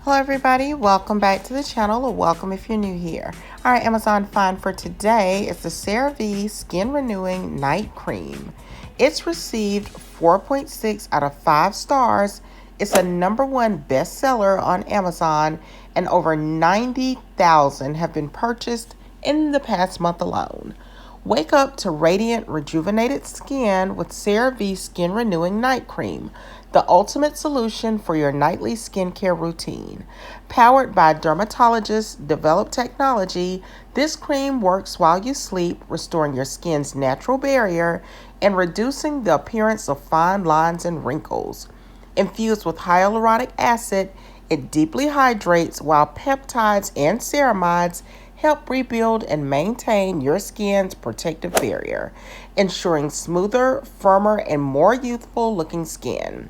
Hello everybody, welcome back to the channel, or welcome if you're new here. Our Amazon find for today is the Cerave Skin Renewing Night Cream. It's received 4.6 out of 5 stars. It's a #1 bestseller on Amazon, and over 90,000 have been purchased in the past month alone. Wake up to radiant, rejuvenated skin with Cerave Skin Renewing Night Cream, the ultimate solution for your nightly skincare routine. Powered by dermatologist-developed technology, this cream works while you sleep, restoring your skin's natural barrier and reducing the appearance of fine lines and wrinkles. Infused with hyaluronic acid, it deeply hydrates, while peptides and ceramides help rebuild and maintain your skin's protective barrier, ensuring smoother, firmer, and more youthful looking skin.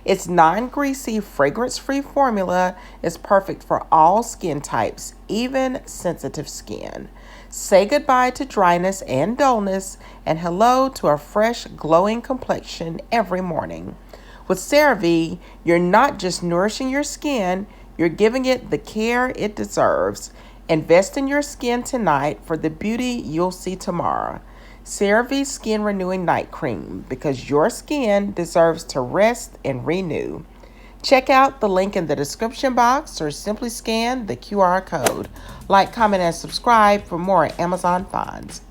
Its non-greasy, fragrance-free formula is perfect for all skin types, even sensitive skin. Say goodbye to dryness and dullness, and hello to a fresh, glowing complexion every morning. With Cerave, you're not just nourishing your skin, you're giving it the care it deserves. Invest in your skin tonight for the beauty you'll see tomorrow. Cerave Skin Renewing Night Cream, because your skin deserves to rest and renew. Check out the link in the description box or simply scan the QR code. Like, comment, and subscribe for more Amazon finds.